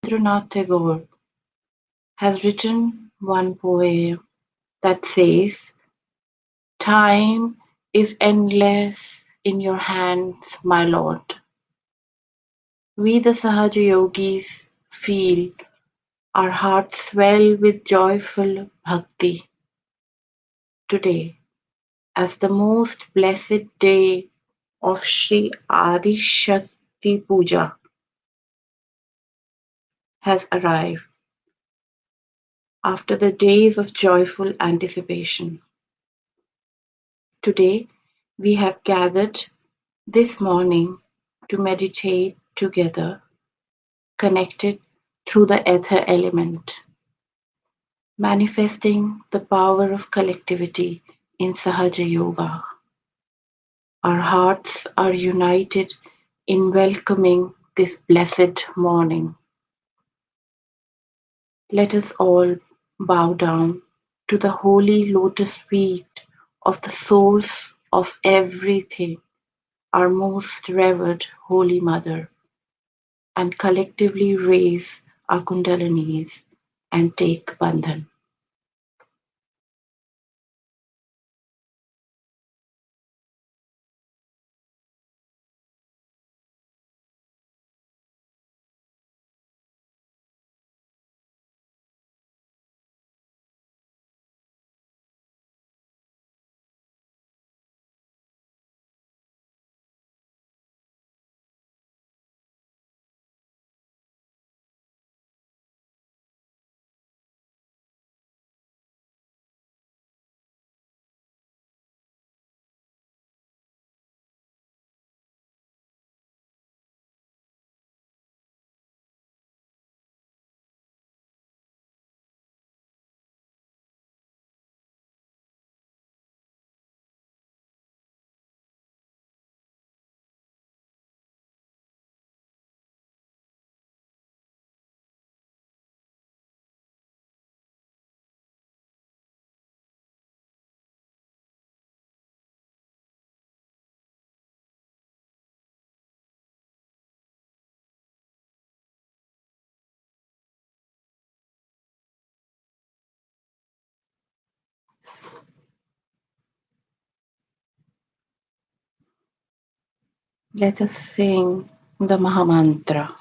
Rabindranath Tagore has written one poem that says, "Time is endless in your hands, my lord." We, the Sahaja Yogis, feel our hearts swell with joyful bhakti today as the most blessed day of Shri Adi Shakti Puja has arrived after the days of joyful anticipation. Today, we have gathered this morning to meditate together, connected through the ether element, manifesting the power of collectivity in Sahaja Yoga. Our hearts are united in welcoming this blessed morning. Let us all bow down to the holy lotus feet of the source of everything, our most revered Holy Mother, and collectively raise our kundalinis and take bandhan. Let us sing the Mahamantra.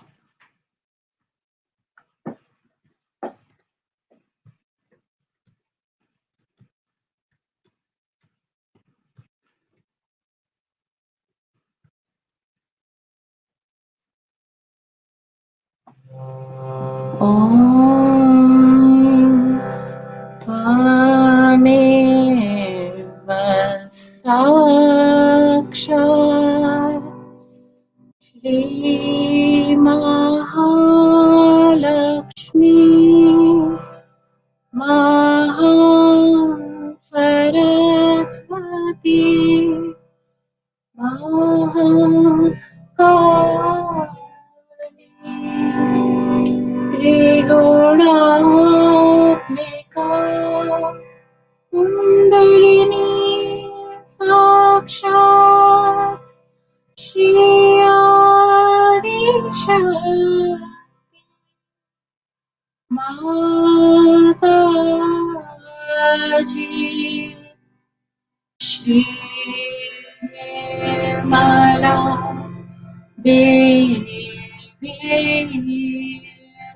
Om Tvameva Sakshat Shri Mahalakshmi Saraswati Mahakali Triguणात्मिका Kundalini Sakshat Shri Adi Shakti Mataji Shri Nirmala Devi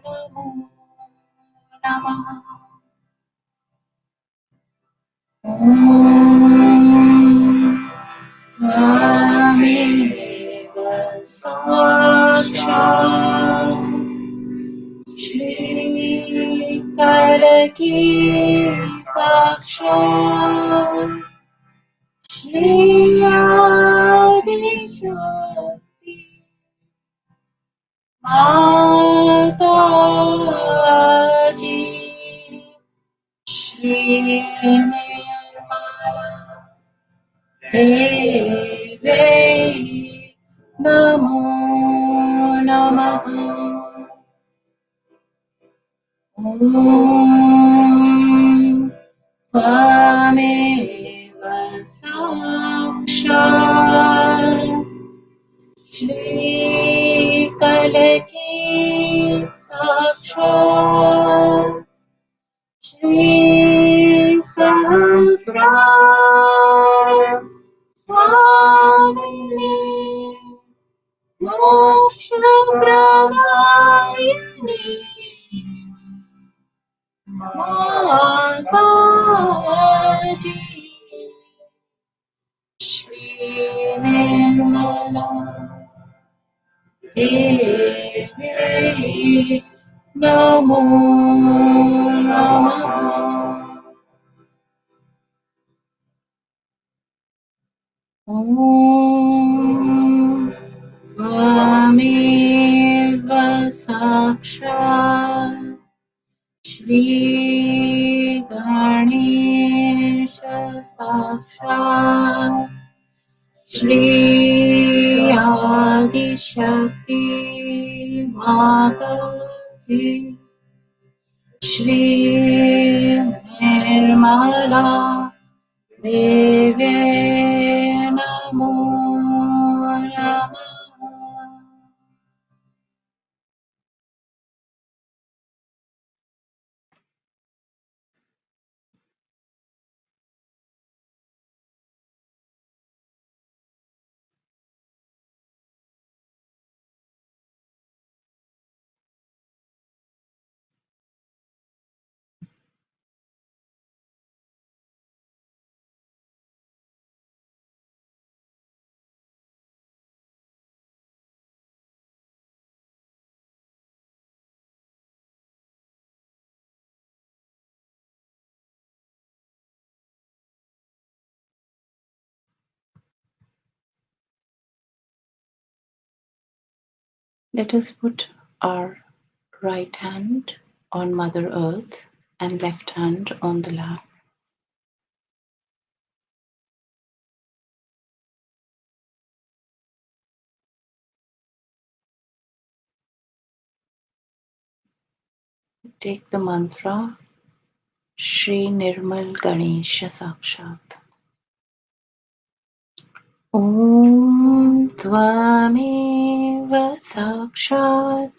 Namo Namah Om Tvameva Sakshat Shri Kalaki Sakshat Shri Adi Shakti Mataji Shri Nirmala Devi Namo Namaha Om Tvameva Sakshat Shri Kalaki साक्षात् Shri Sahasrar Swamini Moksha Pradayini Mataji Shri Nirmala Devi Namo Namah Om Tvameva Sakshat Shri Ganesha Sakshat Shri Adi Shakti Mata Ji Shri Nirmala Deve Namo Namah Let us put our right hand on Mother Earth and left hand on the lap. Take the mantra Shri Nirmal Ganesha Sakshat. Om Tvameva Sakshat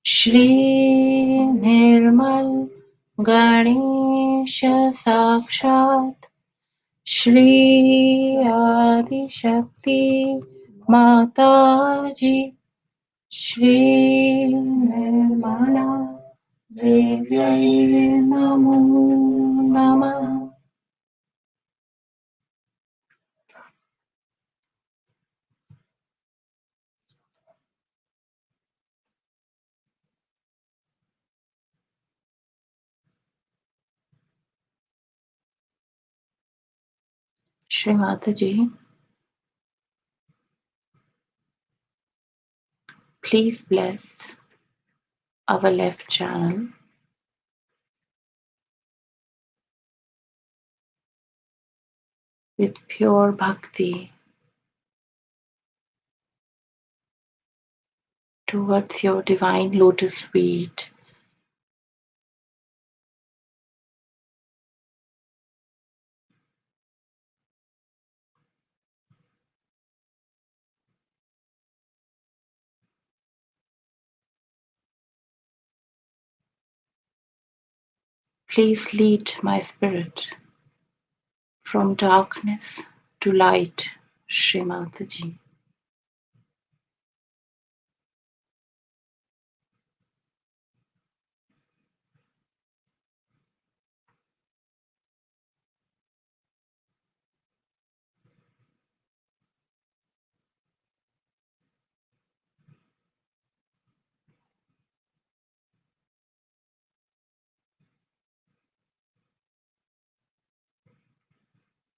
Shri Nirmal Ganesha Sakshat Shri Adi Shakti Mataji Shri Nirmala Devi Namo Namah Shri Mataji, please bless our left channel with pure bhakti towards your divine lotus feet. Please lead my spirit from darkness to light, Shri Mataji.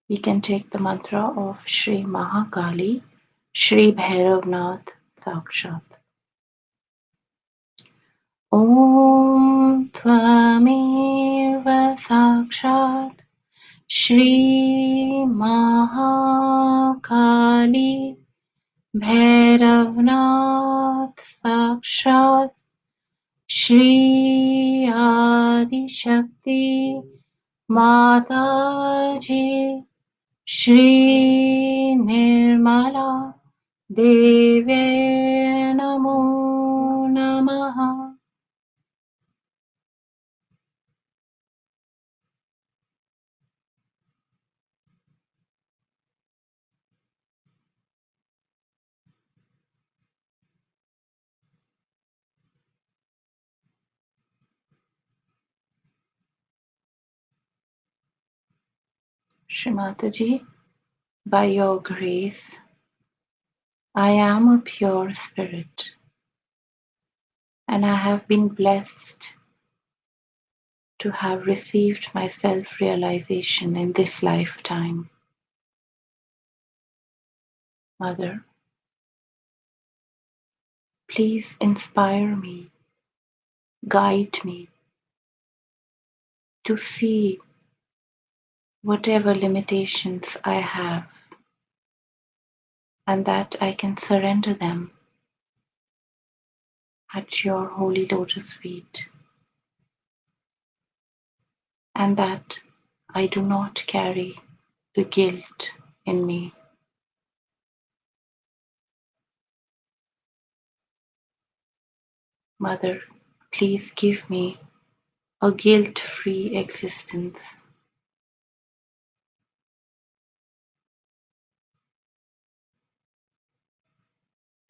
We can take the mantra of Shri Mahakali, Shri Bhairavnath Sakshat. Om Tvameva Sakshat Shri Mahakali Bhairavnath Sakshat Shri Adi Shakti Mataji Shri Nirmala Deve Namo Namaha Shri Mataji, by your grace, I am a pure spirit, and I have been blessed to have received my self realization in this lifetime. Mother, please inspire me, guide me to see whatever limitations I have, and that I can surrender them at your holy lotus feet, and that I do not carry the guilt in me. Mother, please give me a guilt free existence.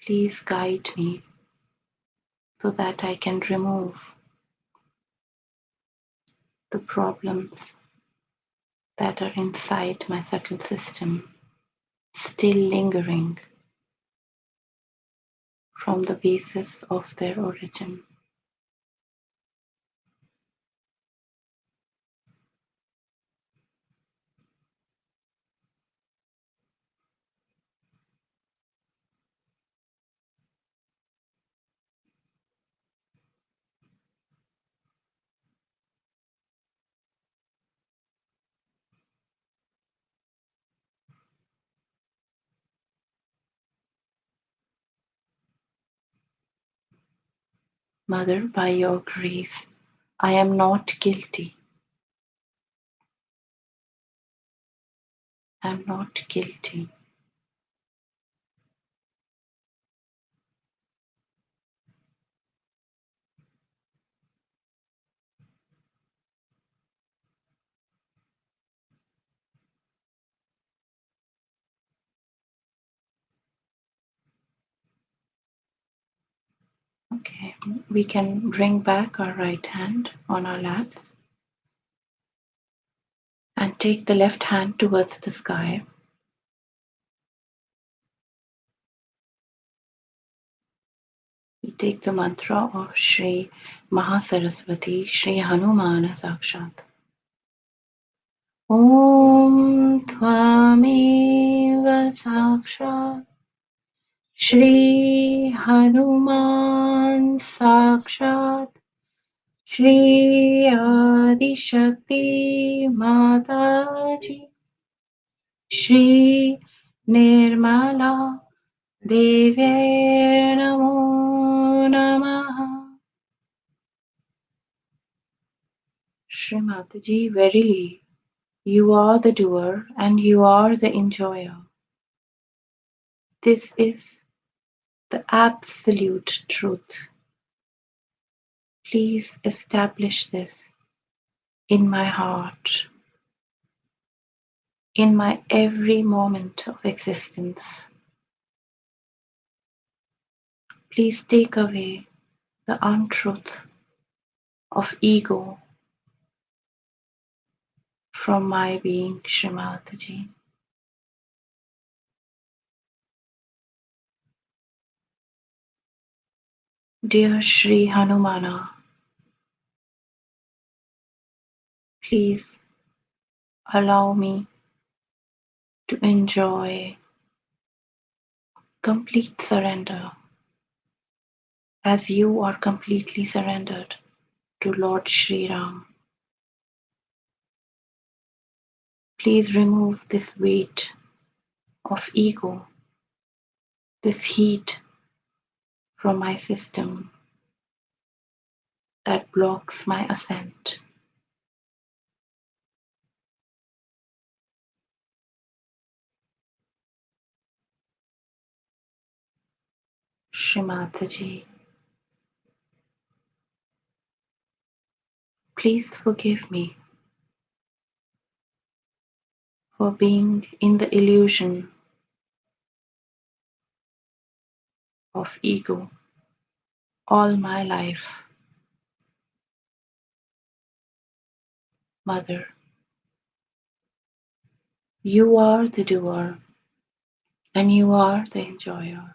Please guide me so that I can remove the problems that are inside my subtle system, still lingering from the basis of their origin. Mother, by your grace, I am not guilty. I am not guilty. Okay, we can bring back our right hand on our laps and take the left hand towards the sky. We take the mantra of Shri Mahasaraswati, Shri Hanumana Sakshat. Om Tvameva Sakshat Shri Hanuman Sakshat Shri Adi Shakti Mataji Shri Nirmala Devya Namo Namaha. Shri Mataji, verily, you are the doer and you are the enjoyer. This is the absolute truth. Please establish this in my heart, in my every moment of existence. Please take away the untruth of ego from my being, Shrimataji. Dear Shri Hanumana, please allow me to enjoy complete surrender as you are completely surrendered to Lord Shri Ram. Please remove this weight of ego, this heat from my system that blocks my ascent. Shrimataji, please forgive me for being in the illusion of ego all my life. Mother, You are the doer and you are the enjoyer.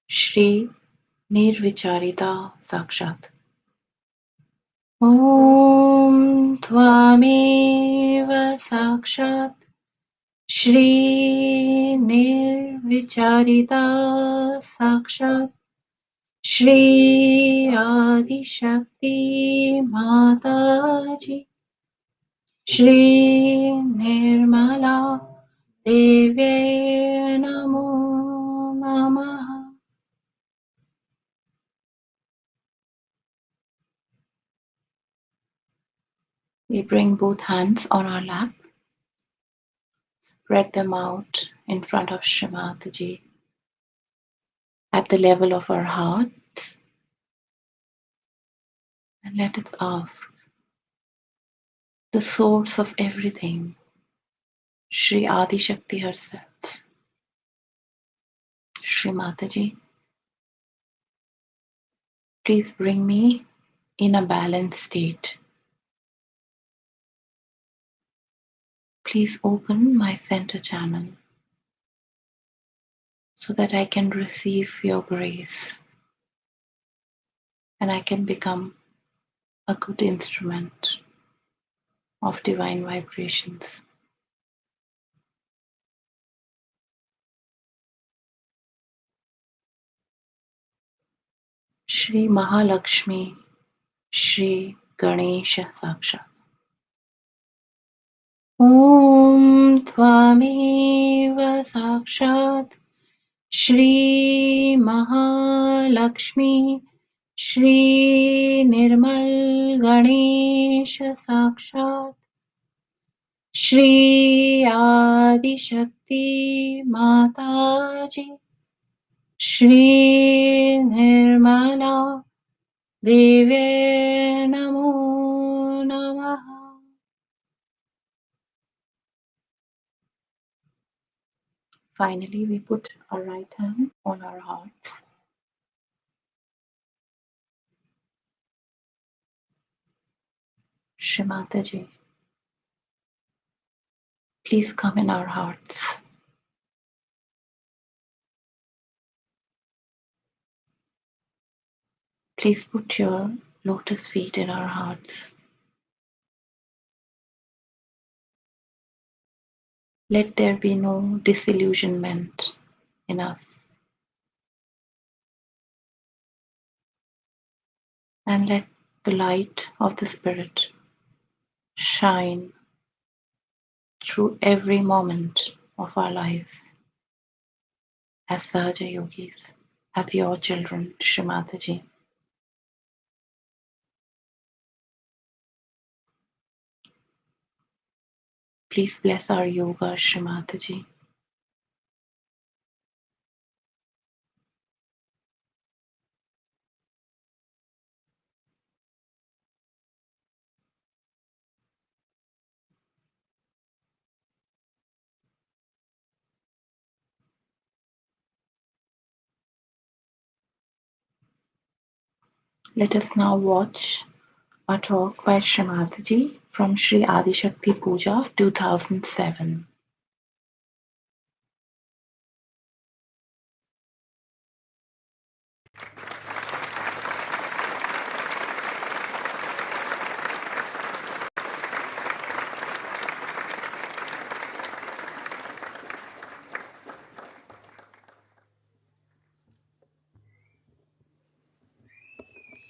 Shri Nirvicharita Sakshat. Om Tvameva Sakshat Shri Nirvicharita Sakshat Shri Adi Shakti Mataji Shri Nirmala Devye Namo Namaha. We bring both hands on our lap, spread them out in front of Shri Mataji at the level of our hearts, and let us ask the source of everything, Shri Adi Shakti herself. Shri Mataji, please bring me in a balanced state. Please open my center channel so that I can receive your grace and I can become a good instrument of divine vibrations. Shri Mahalakshmi, Shri Ganesha Sakshat. Om Tvameva Sakshat Shri Mahalakshmi Shri Nirmal Ganesha Sakshat Shri Adi Shakti Mataji Shri Nirmala Devye Namo Namaha. Finally, we put our right hand on our hearts. Shri Mataji, please come in our hearts. Please put your lotus feet in our hearts. Let there be no disillusionment in us. And let the light of the Spirit shine through every moment of our lives as Sahaja Yogis, as your children, Shri Mataji. Please bless our yoga, Shri Mataji. Let us now watch a talk by Shri Mataji from Shri Adi Shakti Puja 2007.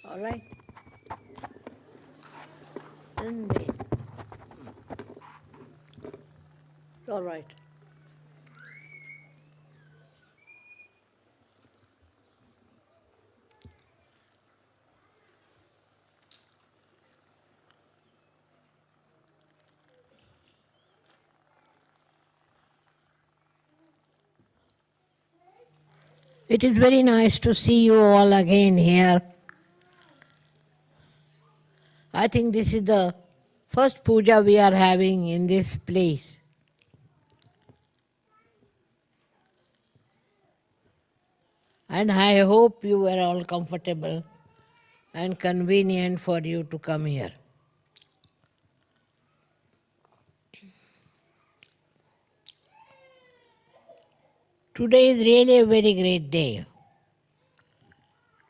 All right. And wait. It's all right. It is very nice to see you all again here. I think this is the first puja we are having in this place. And I hope you were all comfortable and convenient for you to come here. Today is really a very great day.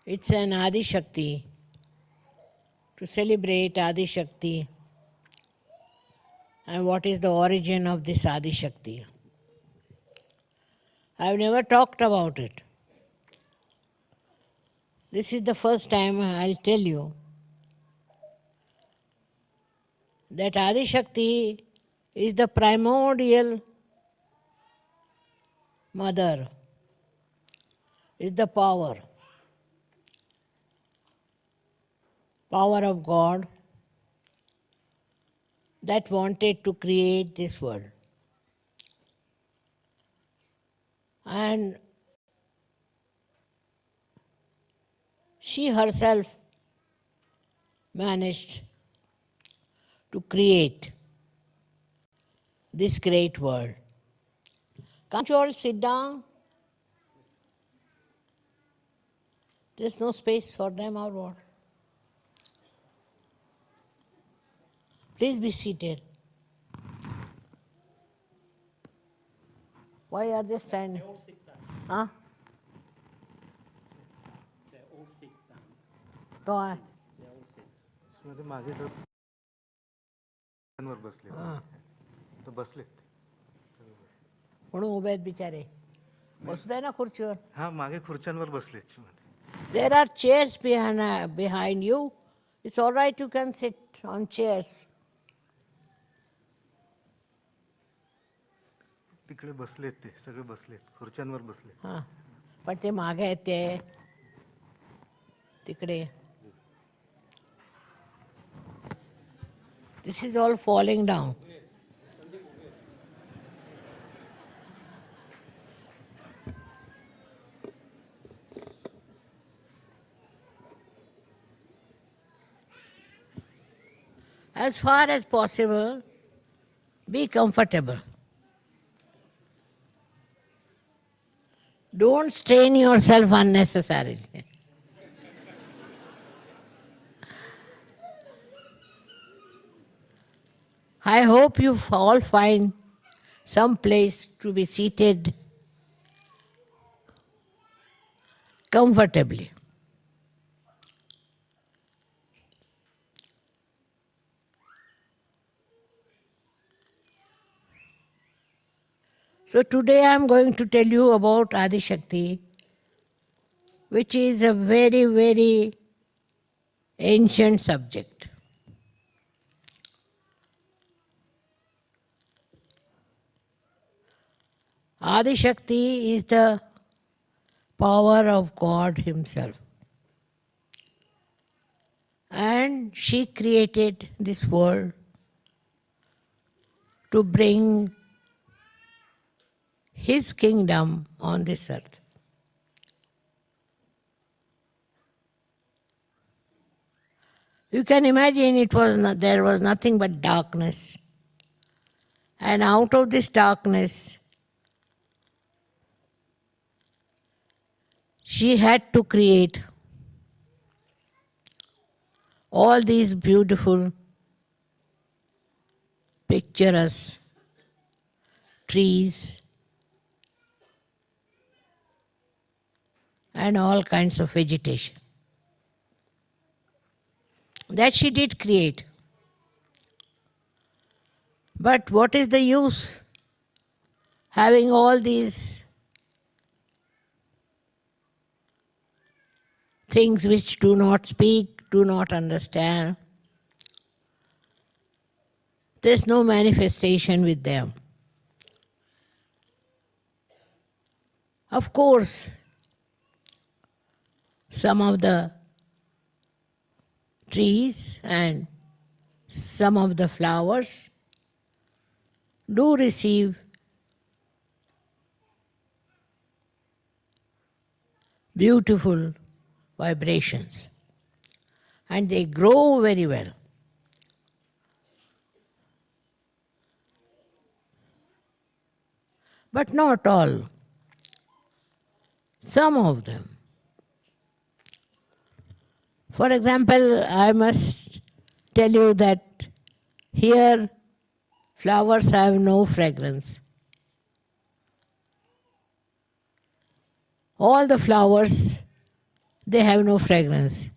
It's an Adi Shakti, to celebrate Adi Shakti and what is the origin of this Adi Shakti. I've never talked about it. This is the first time I'll tell you that Adi Shakti is the primordial mother, is the power of God that wanted to create this world. And she herself managed to create this great world. Can't you all sit down? There's no space for them or what? Please be seated. Why are they standing? They all sit down. Huh? They all sit down. तो आहे. They all sit. मध्ये मागे तर वर बसले तर बसलेत सगळे बसले. म्हणून उभे आहेत बिचारे. बसू दे ना खुर्चीवर. हा मागे खुर्च्यांवर बसलेत मध्ये. There are chairs behind you. It's all right, you can sit on chairs. तिकडे बसलेत ते सगळे बसलेत खुर्च्यांवर बसलेत. हां, पण ते मागे आहेत ते तिकडे. This is all falling down. As far as possible, be comfortable. Don't strain yourself unnecessarily. I hope you all find some place to be seated comfortably. So today I am going to tell you about Adi Shakti, which is a very, very ancient subject. Adi Shakti is the power of God Himself. And she created this world to bring His kingdom on this earth. You can imagine there was nothing but darkness. And out of this darkness, she had to create all these beautiful, picturesque trees and all kinds of vegetation. That she did create. But what is the use having all these things which do not speak, do not understand? There's no manifestation with them. Of course, some of the trees and some of the flowers do receive beautiful vibrations and they grow very well. But not all. Some of them. For example, I must tell you that here Flowers have no fragrance. All the flowers, they have no fragrance.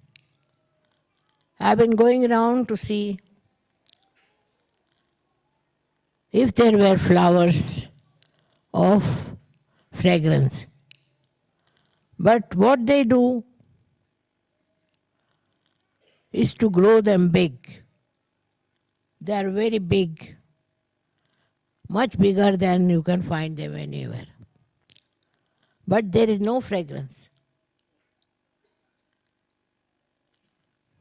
I've been going around to see if there were flowers of fragrance. But what they do is to grow them big. They are very big, much bigger than you can find them anywhere. But there is no fragrance.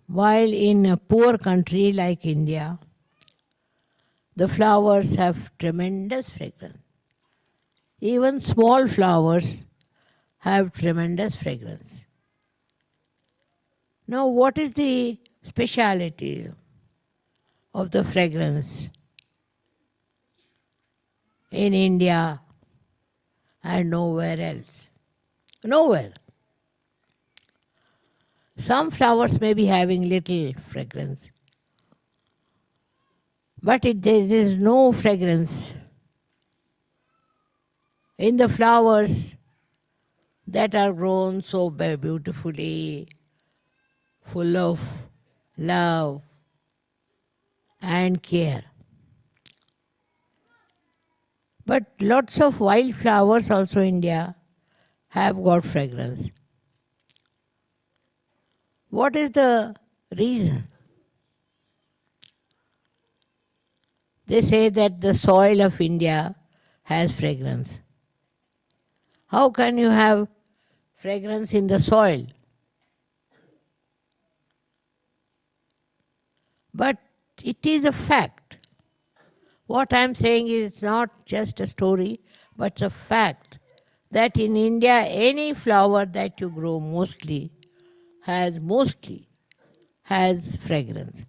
While in a poor country like India, the flowers have tremendous fragrance. Even small flowers have tremendous fragrance. Now, what is the speciality of the fragrance in India and nowhere else? Nowhere. Some flowers may be having little fragrance, but there is no fragrance in the flowers that are grown so beautifully, full of love and care. But lots of wild flowers also in India have got fragrance. What is the reason? They say that the soil of India has fragrance. How can you have fragrance in the soil? But it is a fact. What I am saying is not just a story, but a fact that in India, any flower that you grow mostly has fragrance.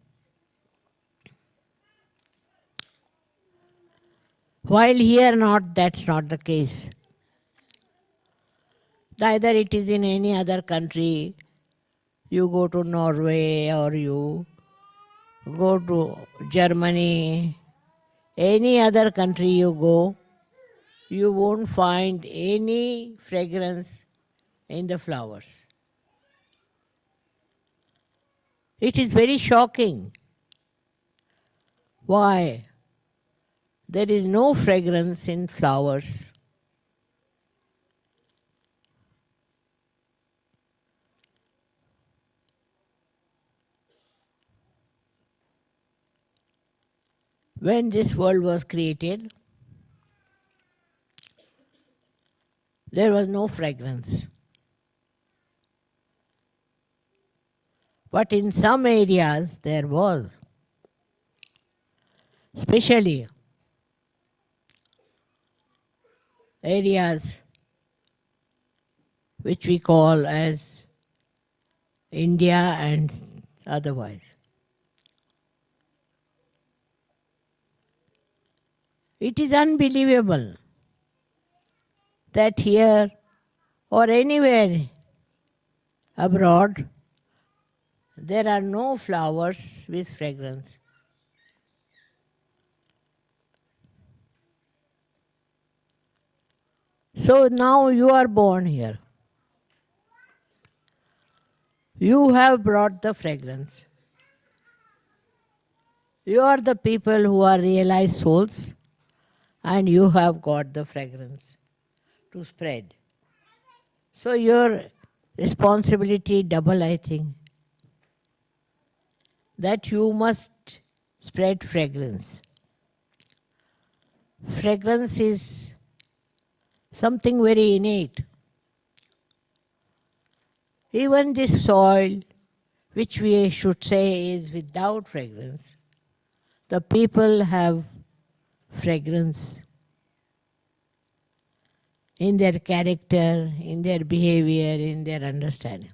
While here that's not the case. Neither it is in any other country. You go to Norway or you go to Germany, any other country you go, you won't find any fragrance in the flowers. It is very shocking. Why? There is no fragrance in flowers. When this world was created, there was no fragrance. But in some areas there was, especially areas which we call as India and otherwise. It is unbelievable that here or anywhere abroad there are no flowers with fragrance. So now you are born here. You have brought the fragrance. You are the people who are realized souls, and you have got the fragrance to spread. So your responsibility double, I think, that you must spread fragrance. Fragrance is something very innate. Even this soil, which we should say is without fragrance, the people have fragrance in their character, in their behavior, in their understanding.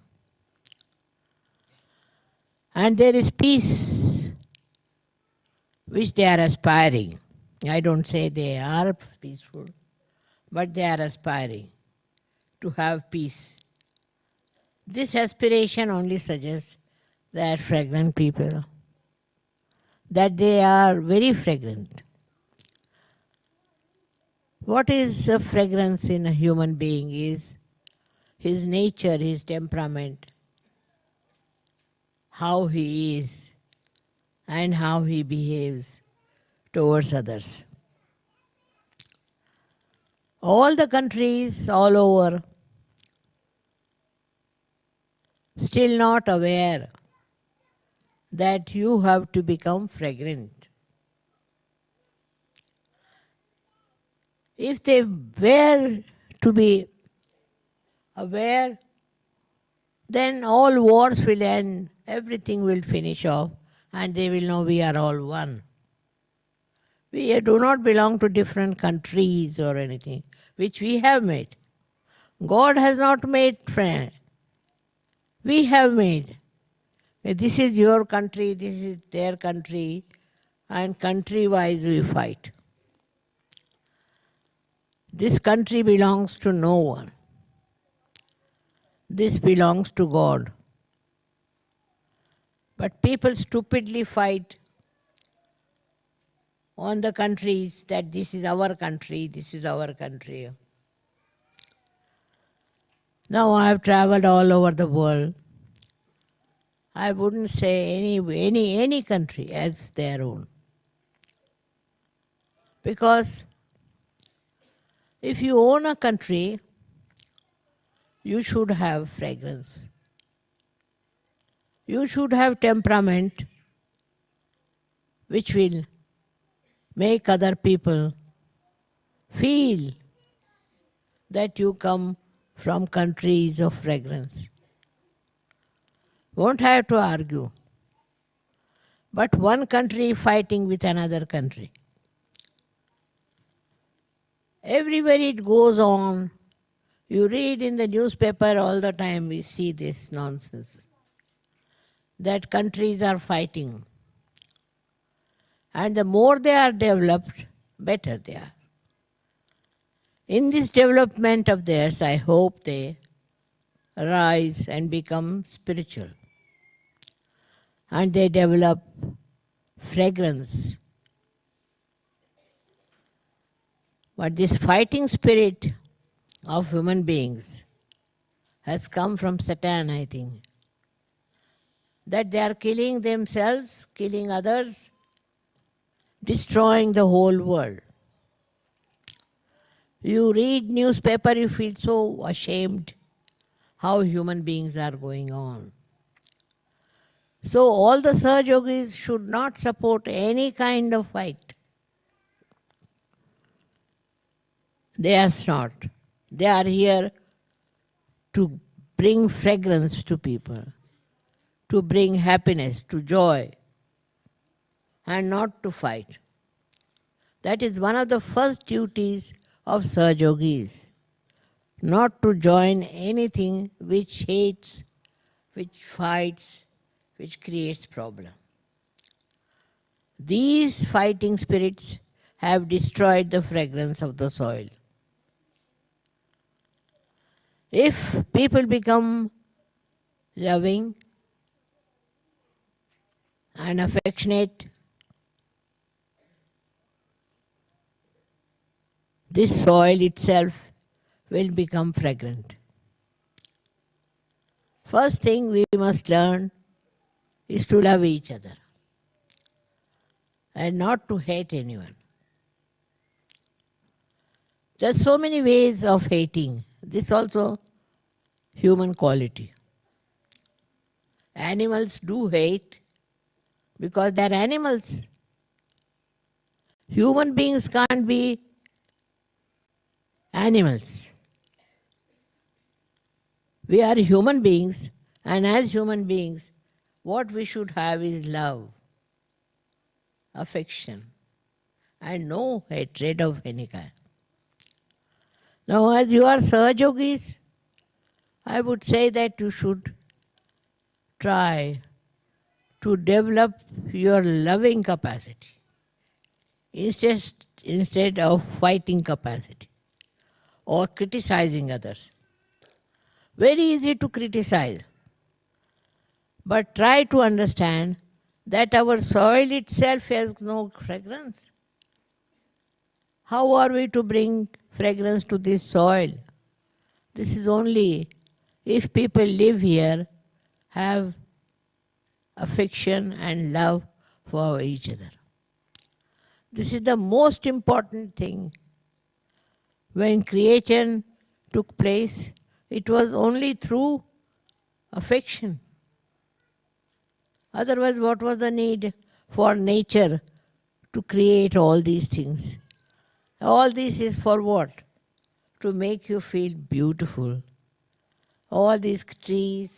And there is peace which they are aspiring. I don't say they are peaceful, but they are aspiring to have peace. This aspiration only suggests that fragrant people, that they are very fragrant. What is a fragrance in a human being is his nature, his temperament, how he is, and how he behaves towards others. All the countries all over still not aware that you have to become fragrant. If they were to be aware, then all wars will end, everything will finish off, and they will know we are all one. We do not belong to different countries or anything, which we have made. God has not made friend. We have made. This is your country, this is their country, and country-wise we fight. This country belongs to no one. This belongs to God. But people stupidly fight on the countries that this is our country, this is our country. Now I have traveled all over the world. I wouldn't say any country as their own. Because if you own a country, you should have fragrance. You should have temperament which will make other people feel that you come from countries of fragrance. Won't have to argue. But one country fighting with another country. Everywhere it goes on, you read in the newspaper all the time, we see this nonsense. That countries are fighting. And the more they are developed, better they are. In this development of theirs, I hope they rise and become spiritual. And they develop fragrance. But this fighting spirit of human beings has come from Satan, I think. That they are killing themselves, killing others, destroying the whole world. You read newspaper, you feel so ashamed how human beings are going on. So all the Sahaja Yogis should not support any kind of fight. They are not. They are here to bring fragrance to people, to bring happiness, to joy, and not to fight. That is one of the first duties of Sahaja Yogis, not to join anything which hates, which fights, which creates problem. These fighting spirits have destroyed the fragrance of the soil. If people become loving and affectionate, this soil itself will become fragrant. First thing we must learn is to love each other and not to hate anyone. There are so many ways of hating. This also human quality. Animals do hate because they are animals. Human beings can't be animals. We are human beings, and as human beings, what we should have is love, affection, and no hatred of any kind. Now, as you are Sahaja Yogis, I would say that you should try to develop your loving capacity instead of fighting capacity or criticizing others. Very easy to criticize, but try to understand that our soil itself has no fragrance. How are we to bring fragrance to this soil. This is only if people live here, have affection and love for each other. This is the most important thing. When creation took place, it was only through affection. Otherwise, what was the need for nature to create all these things? All this is for what? To make you feel beautiful. All these trees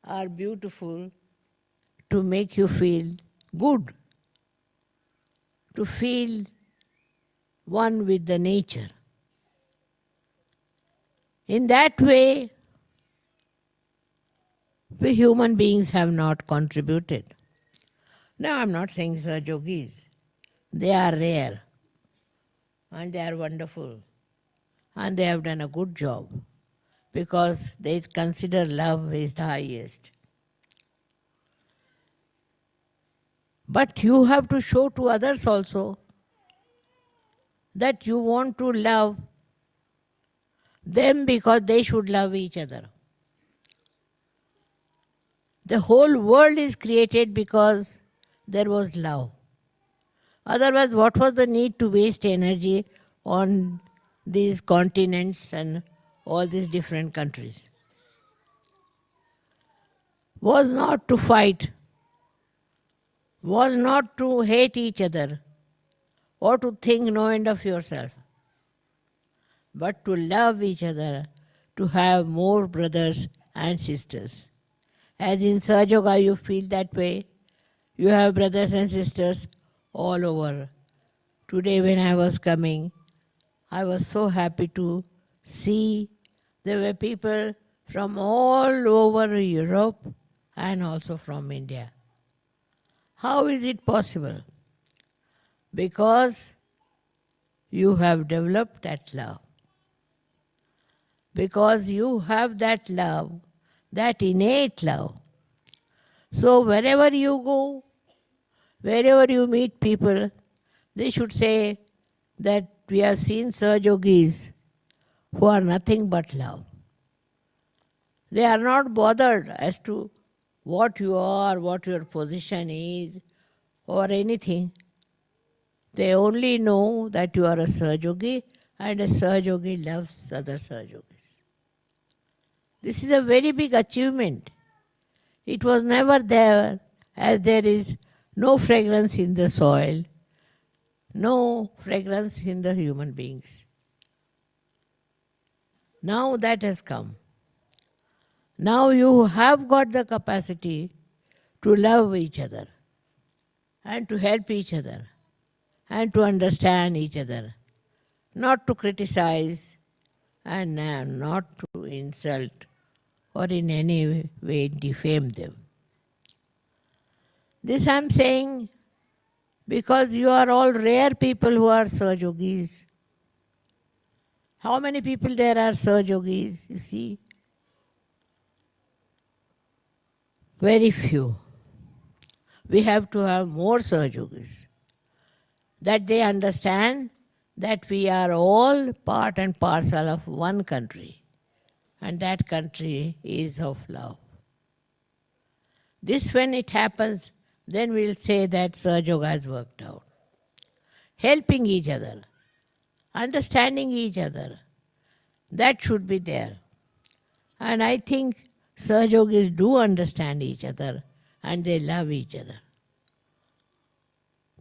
are beautiful to make you feel good, to feel one with the nature. In that way, we human beings have not contributed. Now, I'm not saying Sir Yogis. They are rare and they are wonderful and they have done a good job because they consider love is the highest. But you have to show to others also that you want to love them because they should love each other. The whole world is created because there was love. Otherwise, what was the need to waste energy on these continents and all these different countries? Was not to fight, was not to hate each other or to think no end of yourself, but to love each other, to have more brothers and sisters. As in Sahaja you feel that way, you have brothers and sisters all over. Today when I was coming, I was so happy to see there were people from all over Europe and also from India. How is it possible? Because you have developed that love. Because you have that love, that innate love. So wherever you go, wherever you meet people, they should say that we have seen Sahajogis who are nothing but love. They are not bothered as to what you are, what your position is, or anything. They only know that you are a Sahajogi and a Sahajogi loves other Sahajogis. This is a very big achievement. It was never there, as there is no fragrance in the soil, no fragrance in the human beings. Now that has come. Now you have got the capacity to love each other and to help each other and to understand each other, not to criticize and not to insult or in any way defame them. This I am saying because you are all rare people who are Sahajogis. How many people there are Sahajogis, you see? Very few. We have to have more Sahajogis, that they understand that we are all part and parcel of one country, and that country is of love. This, when it happens, then we'll say that Sahajoga has worked out. Helping each other, understanding each other, that should be there. And I think Sahajogis do understand each other and they love each other.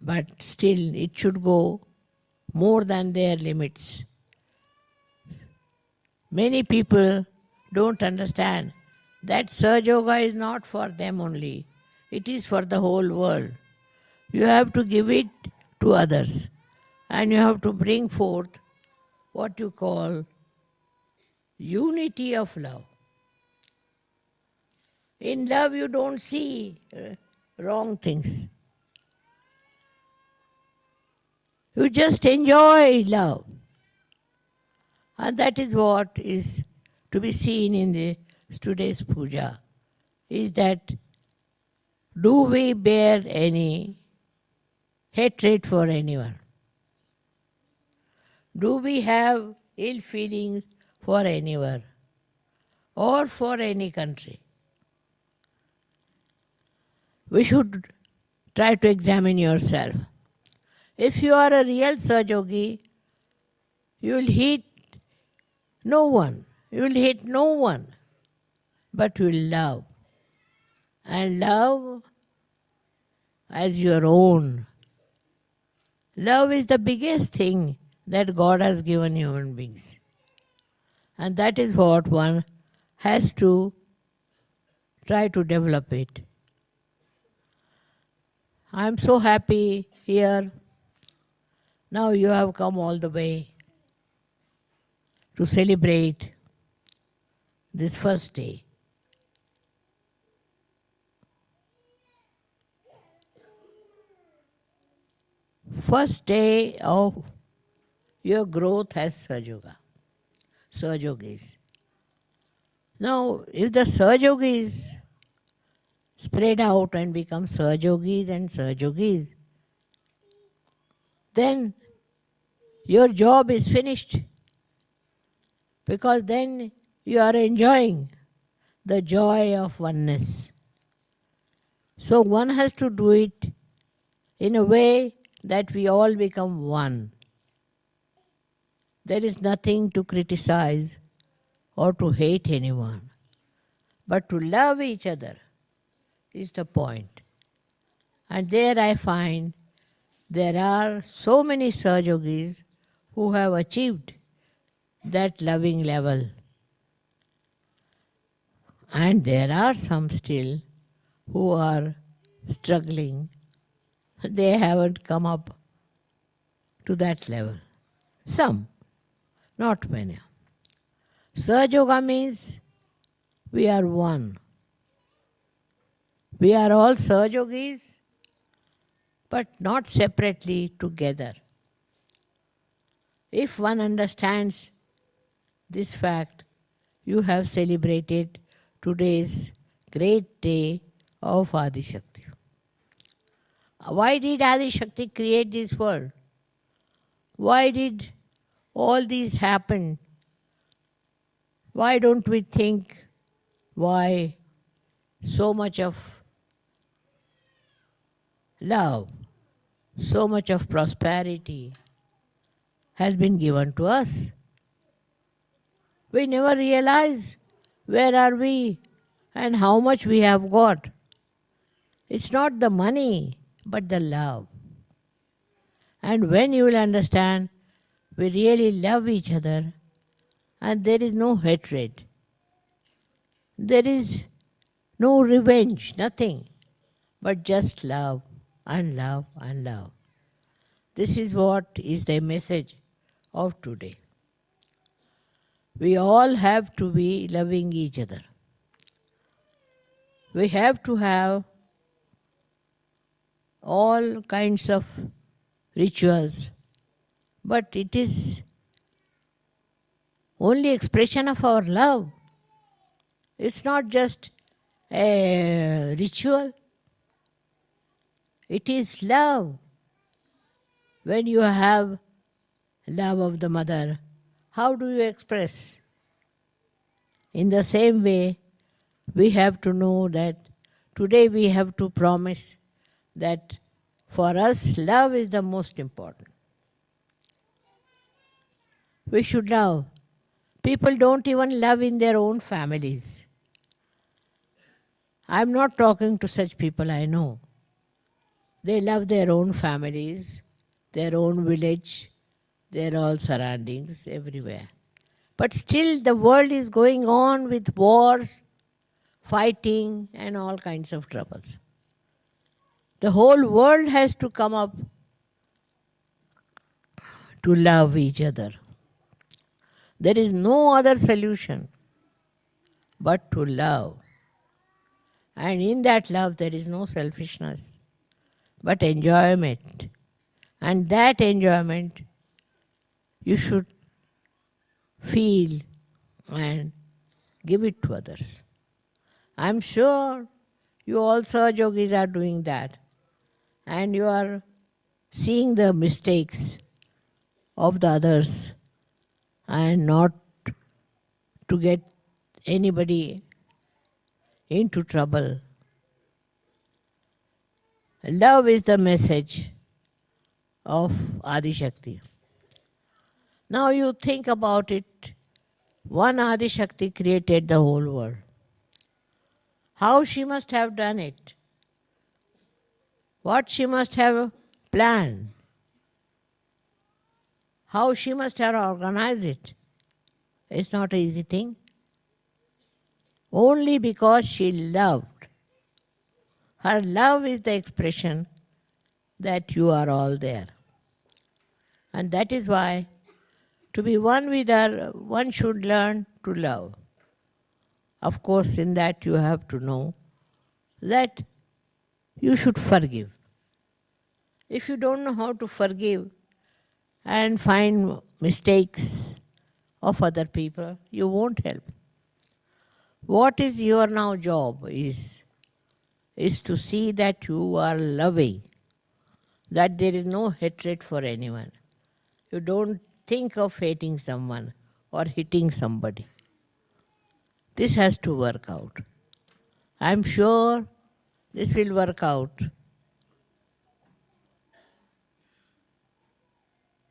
But still, it should go more than their limits. Many people don't understand that Sahajoga is not for them only. It is for the whole world. You have to give it to others. And you have to bring forth what you call unity of love. In love, you don't see wrong things. You just enjoy love. And that is what is to be seen in today's puja, is that do we bear any hatred for anyone? Do we have ill feelings for anyone or for any country? We should try to examine yourself. If you are a real Sahajogi, you will hate no one. You will hate no one, but you will love. And love as your own. Love is the biggest thing that God has given human beings. And that is what one has to try to develop it. I am so happy here. Now you have come all the way to celebrate this first day. First day of your growth as Sahajogis. Now, if the Sahajogis spread out and become Sahajogis and Sahajogis, then your job is finished, because then you are enjoying the joy of oneness. So one has to do it in a way that we all become one. There is nothing to criticize or to hate anyone, but to love each other is the point. And there I find there are so many Sahajogis who have achieved that loving level. And there are some still who are struggling. They haven't come up to that level. Some, not many. Sahajoga means we are one. We are all Sahajogis, but not separately, together. If one understands this fact, you have celebrated today's great day of Adi Shakti. Why did Adi Shakti create this world? Why did all these happen? Why don't we think why so much of love, so much of prosperity has been given to us? We never realize where are we and how much we have got. It's not the money, but the love. And when you will understand, we really love each other and there is no hatred. There is no revenge, nothing, but just love and love and love. This is what is the message of today. We all have to be loving each other. We have to have all kinds of rituals, but it is only expression of our love. It's not just a ritual. It is love. When you have love of the mother, how do you express? In the same way, we have to know that today we have to promise that for us, love is the most important. We should love. People don't even love in their own families. I'm not talking to such people I know. They love their own families, their own village, their all surroundings, everywhere. But still the world is going on with wars, fighting and all kinds of troubles. The whole world has to come up to love each other. There is no other solution but to love. And in that love there is no selfishness, but enjoyment. And that enjoyment you should feel and give it to others. I'm sure you all Sahajogis are doing that. And you are seeing the mistakes of the others and not to get anybody into trouble. Love is the message of Adi Shakti. Now you think about it. One Adi Shakti created the whole world. How she must have done it? What she must have planned? How she must have organized it? It's not an easy thing. Only because she loved. Her love is the expression that you are all there. And that is why to be one with her, one should learn to love. Of course, in that you have to know that you should forgive. If you don't know how to forgive and find mistakes of other people, you won't help. What is your now job is to see that you are loving, that there is no hatred for anyone. You don't think of hating someone or hitting somebody. This has to work out. I'm sure this will work out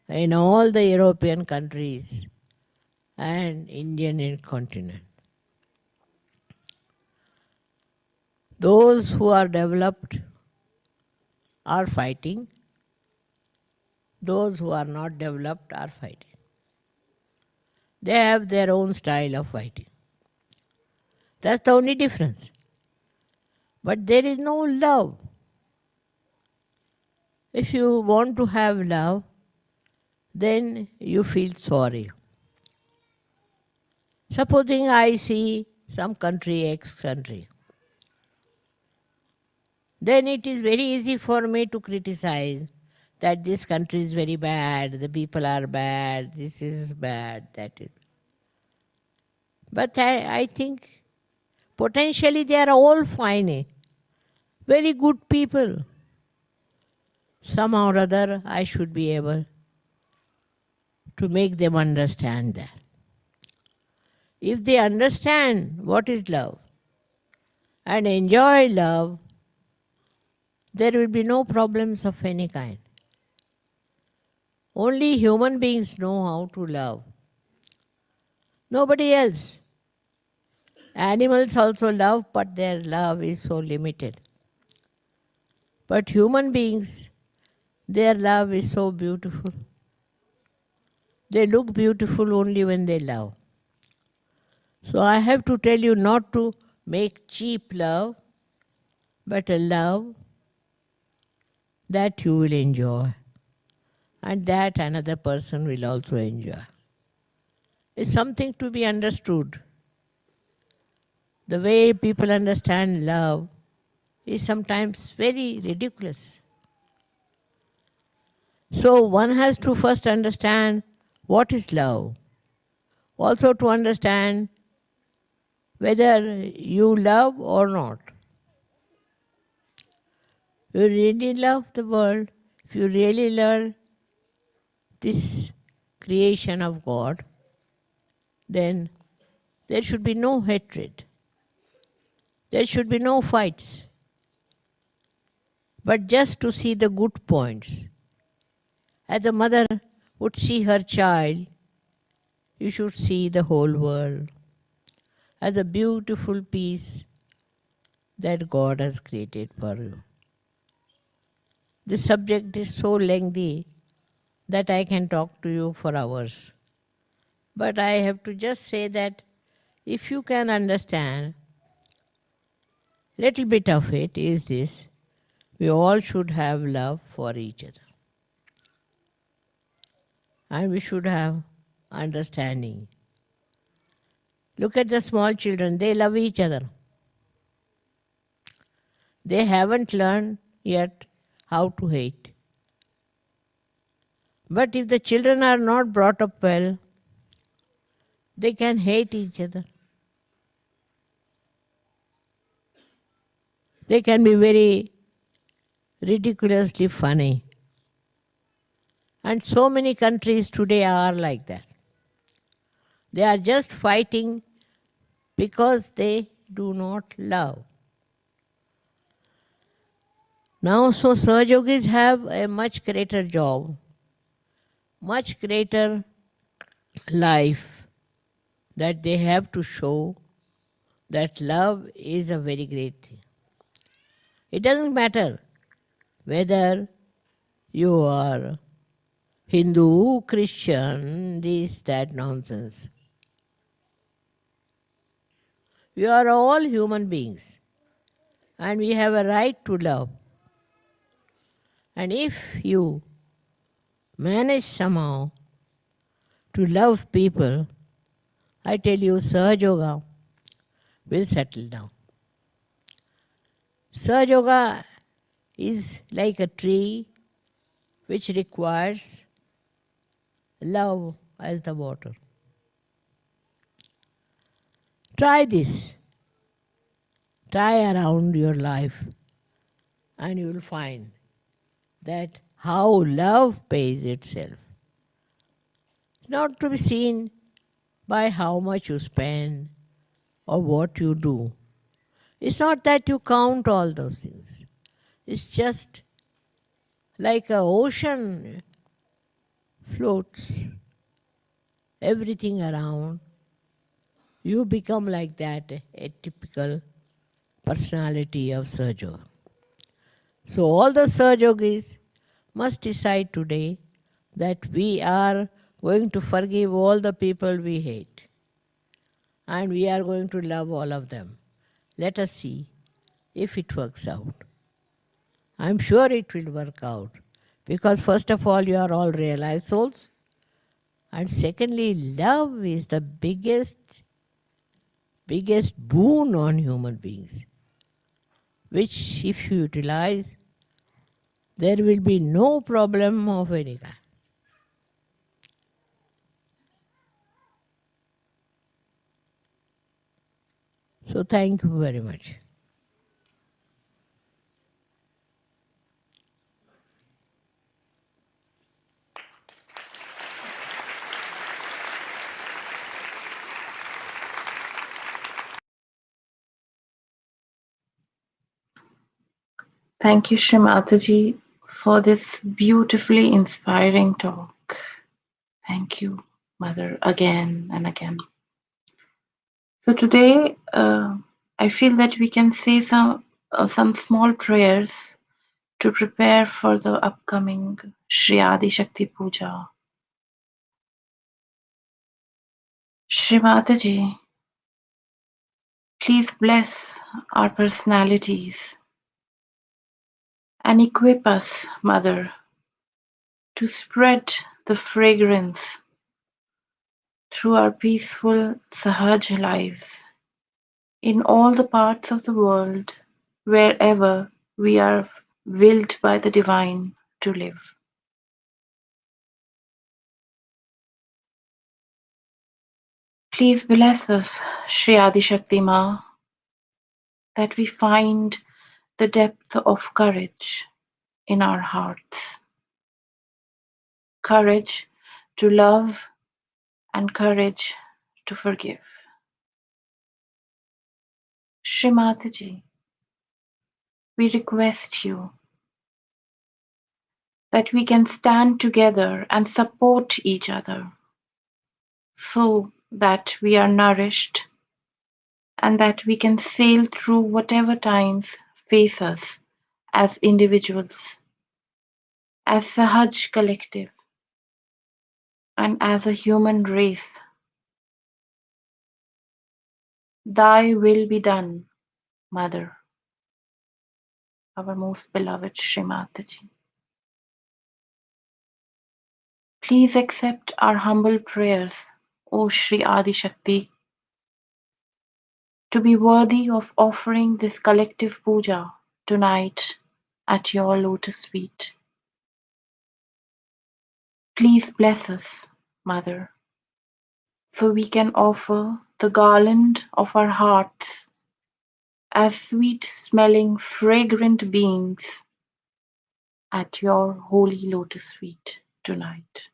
in all the European countries and Indian continent. Those who are developed are fighting. Those who are not developed are fighting. They have their own style of fighting. That's the only difference. But there is no love. If you want to have love, then you feel sorry. Supposing I see some country, X country, then it is very easy for me to criticize that this country is very bad, the people are bad, this is bad, that is. But I think potentially they are all fine, very good people. Somehow or other, I should be able to make them understand that. If they understand what is love and enjoy love, there will be no problems of any kind. Only human beings know how to love. Nobody else. Animals also love, but their love is so limited. But human beings, their love is so beautiful. They look beautiful only when they love. So I have to tell you not to make cheap love, but a love that you will enjoy and that another person will also enjoy. It's something to be understood. The way people understand love is sometimes very ridiculous. So one has to first understand what is love. Also to understand whether you love or not. You really love the world, if you really love this creation of God, then there should be no hatred. There should be no fights. But just to see the good points. As a mother would see her child, you should see the whole world as a beautiful piece that God has created for you. This subject is so lengthy that I can talk to you for hours. But I have to just say that if you can understand, little bit of it is this: we all should have love for each other. And we should have understanding. Look at the small children, they love each other. They haven't learned yet how to hate. But if the children are not brought up well, they can hate each other. They can be very ridiculously funny. And so many countries today are like that. They are just fighting because they do not love. Now, so Sahajogis have a much greater job, much greater life that they have to show that love is a very great thing. It doesn't matter whether you are Hindu, Christian, this, that nonsense. We are all human beings and we have a right to love. And if you manage somehow to love people, I tell you, Sahaja Yoga will settle down. Sahaja Yoga is like a tree which requires love as the water. Try this. Try around your life and you will find that how love pays itself. Not to be seen by how much you spend or what you do. It's not that you count all those things. It's just like an ocean floats everything around. You become like that, a typical personality of Sahaja. So all the Sahajogis must decide today that we are going to forgive all the people we hate and we are going to love all of them. Let us see if it works out. I'm sure it will work out because, first of all, you are all realized souls, and secondly, love is the biggest boon on human beings, which, if you utilize, there will be no problem of any kind. So, thank you very much. Thank you, Shrimataji, for this beautifully inspiring talk. Thank you, Mother, again and again. So today, I feel that we can say some small prayers to prepare for the upcoming Shri Adi Shakti Puja. Shri Mataji, please bless our personalities and equip us, Mother, to spread the fragrance through our peaceful Sahaj lives in all the parts of the world wherever we are willed by the divine to live. Please bless us, Shri Adi Shakti Ma, that we find the depth of courage in our hearts. Courage to love and courage to forgive. Shri Mataji, we request you that we can stand together and support each other so that we are nourished and that we can sail through whatever times face us as individuals, as Sahaj collective, and as a human race. Thy will be done, Mother, our most beloved Srimataji. Please accept our humble prayers, O Shri Adi Shakti, to be worthy of offering this collective puja tonight at your lotus feet. Please bless us, Mother, so we can offer the garland of our hearts as sweet smelling, fragrant beings at your holy lotus feet. tonight.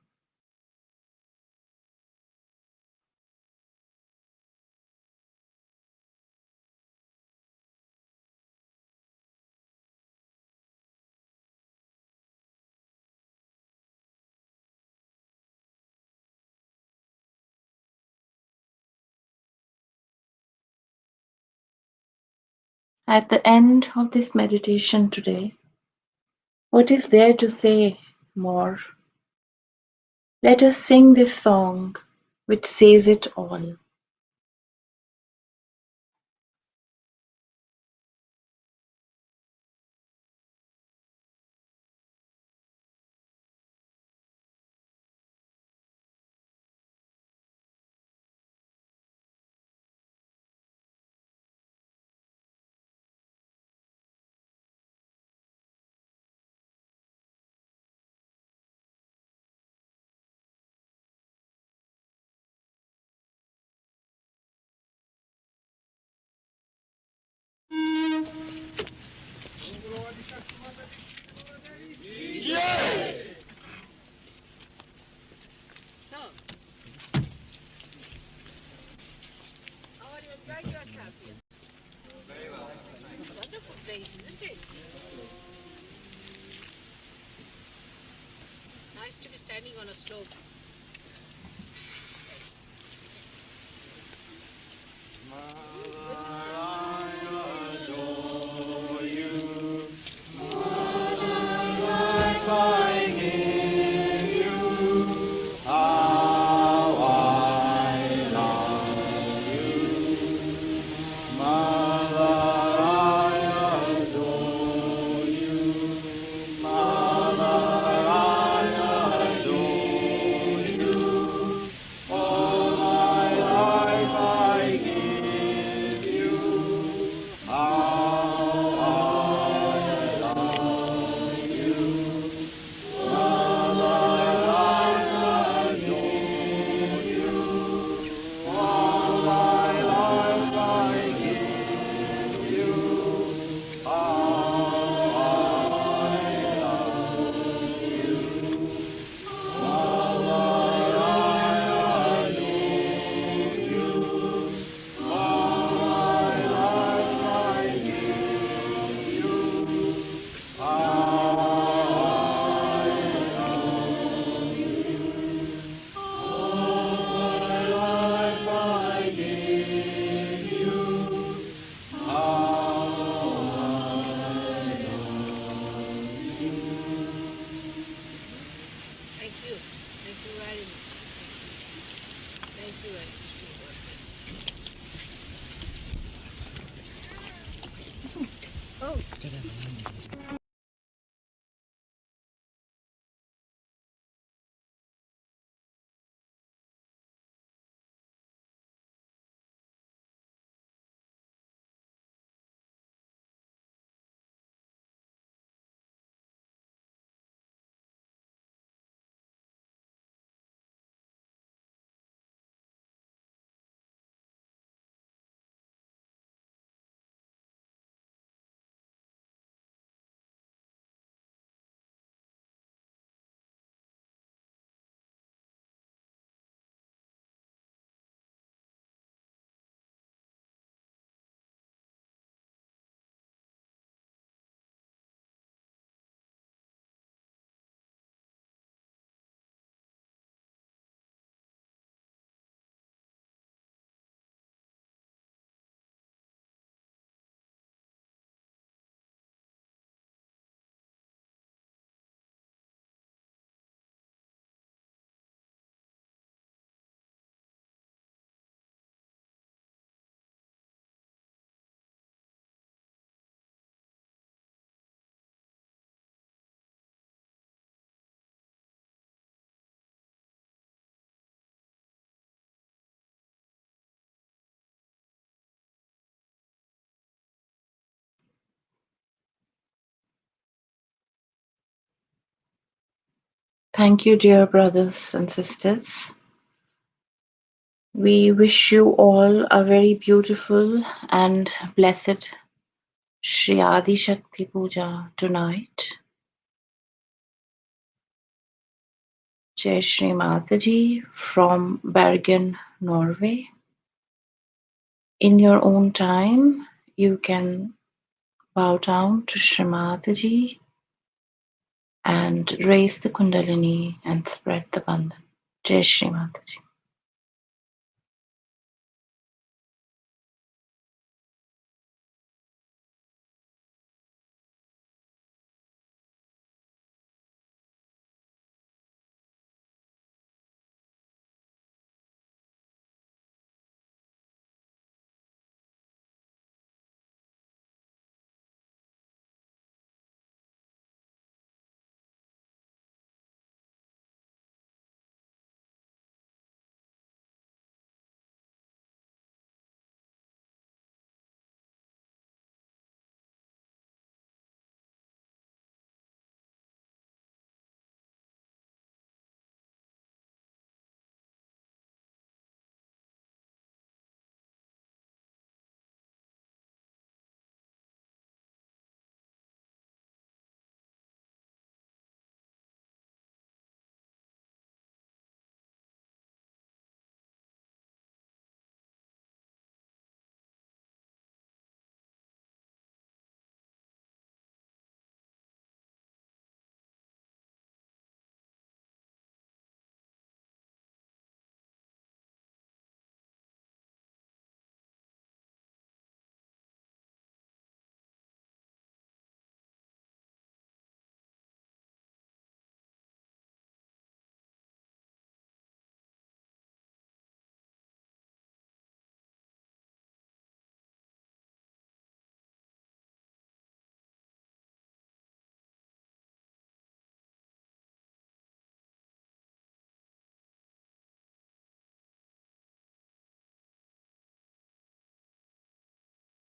At the end of this meditation today, what is there to say more? Let us sing this song which says it all. So, how are you enjoying yourself here? Wonderful place, isn't it? Nice to be standing on a slope. Thank you. Thank you very much. Thank you very much. May God bless. Oh. Thank you, dear brothers and sisters. We wish you all a very beautiful and blessed Shri Adi Shakti Puja tonight. Jai Shri Mataji from Bergen, Norway. In your own time, you can bow down to Shri Mataji and raise the Kundalini and spread the bandhan. Jai Shri Mataji.